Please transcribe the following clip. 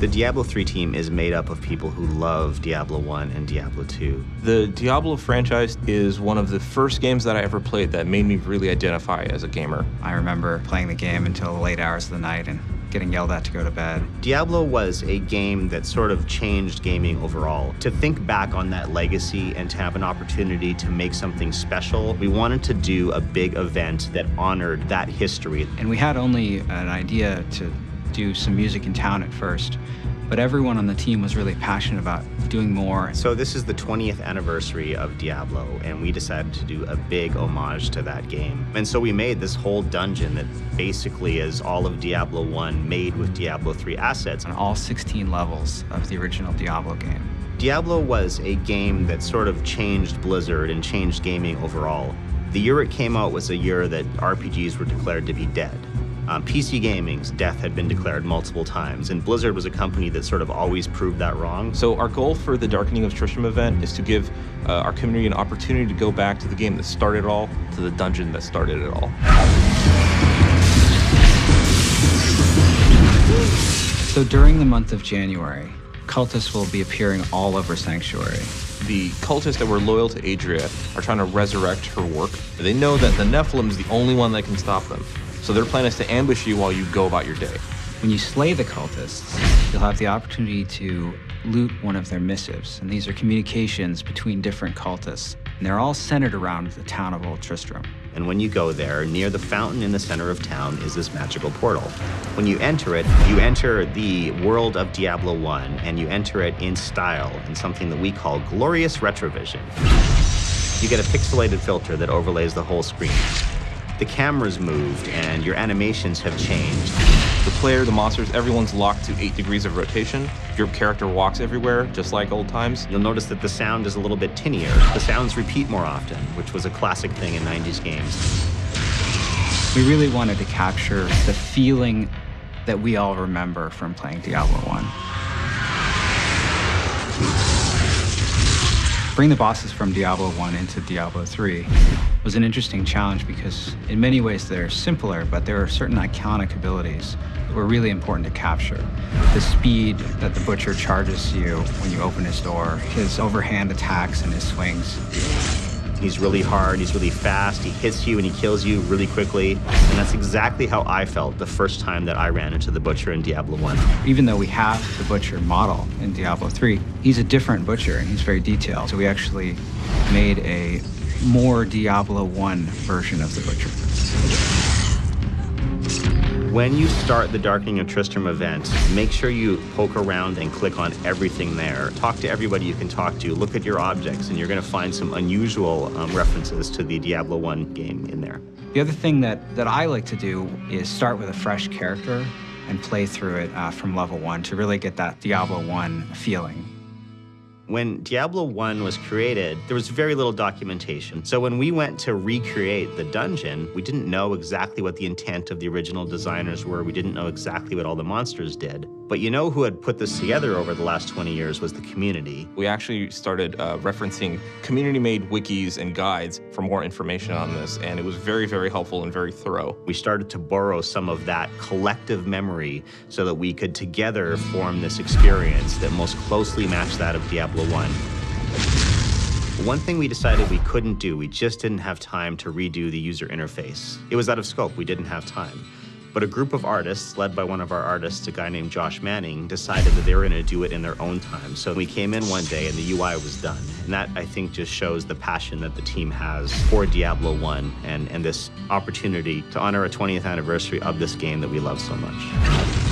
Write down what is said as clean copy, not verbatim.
The Diablo 3 team is made up of people who love Diablo 1 and Diablo 2. The Diablo franchise is one of the first games that I ever played that made me really identify as a gamer. I remember playing the game until the late hours of the night and getting yelled at to go to bed. Diablo was a game that sort of changed gaming overall. To think back on that legacy and to have an opportunity to make something special, we wanted to do a big event that honored that history. And we had only an idea to do some music in town at first, but everyone on the team was really passionate about doing more. So this is the 20th anniversary of Diablo, and we decided to do a big homage to that game. And so we made this whole dungeon that basically is all of Diablo 1 made with Diablo 3 assets. On all 16 levels of the original Diablo game. Diablo was a game that sort of changed Blizzard and changed gaming overall. The year it came out was a year that RPGs were declared to be dead. PC gaming's death had been declared multiple times, and Blizzard was a company that sort of always proved that wrong. So our goal for the Darkening of Tristram event is to give our community an opportunity to go back to the game that started it all, to the dungeon that started it all. So during the month of January, cultists will be appearing all over Sanctuary. The cultists that were loyal to Adria are trying to resurrect her work. They know that the Nephilim is the only one that can stop them. So their plan is to ambush you while you go about your day. When you slay the cultists, you'll have the opportunity to loot one of their missives. And these are communications between different cultists. And they're all centered around the town of Old Tristram. And when you go there, near the fountain in the center of town is this magical portal. When you enter it, you enter the world of Diablo 1, and you enter it in style, in something that we call glorious retrovision. You get a pixelated filter that overlays the whole screen. The camera's moved and your animations have changed. The player, the monsters, everyone's locked to 8 degrees of rotation. Your character walks everywhere, just like old times. You'll notice that the sound is a little bit tinnier. The sounds repeat more often, which was a classic thing in 90s games. We really wanted to capture the feeling that we all remember from playing Diablo 1. Bring the bosses from Diablo 1 into Diablo 3 was an interesting challenge because in many ways they're simpler, but there are certain iconic abilities that were really important to capture. The speed that the Butcher charges you when you open his door, his overhand attacks and his swings. He's really hard, he's really fast, he hits you and he kills you really quickly. And that's exactly how I felt the first time that I ran into the Butcher in Diablo 1. Even though we have the Butcher model in Diablo 3, he's a different Butcher and he's very detailed. So we actually made a more Diablo 1 version of the Butcher. When you start the Darkening of Tristram event, make sure you poke around and click on everything there. Talk to everybody you can talk to, look at your objects, and you're going to find some unusual references to the Diablo 1 game in there. The other thing that I like to do is start with a fresh character and play through it from level 1 to really get that Diablo 1 feeling. When Diablo 1 was created, there was very little documentation. So when we went to recreate the dungeon, we didn't know exactly what the intent of the original designers were. We didn't know exactly what all the monsters did. But you know who had put this together over the last 20 years was the community. We actually started referencing community-made wikis and guides for more information on this, and it was very, very helpful and very thorough. We started to borrow some of that collective memory so that we could together form this experience that most closely matched that of Diablo 1. One thing we decided we couldn't do, we just didn't have time to redo the user interface. It was out of scope, we didn't have time. But a group of artists, led by one of our artists, a guy named Josh Manning, decided that they were going to do it in their own time. So we came in one day and the UI was done. And that, I think, just shows the passion that the team has for Diablo 1 and this opportunity to honor a 20th anniversary of this game that we love so much.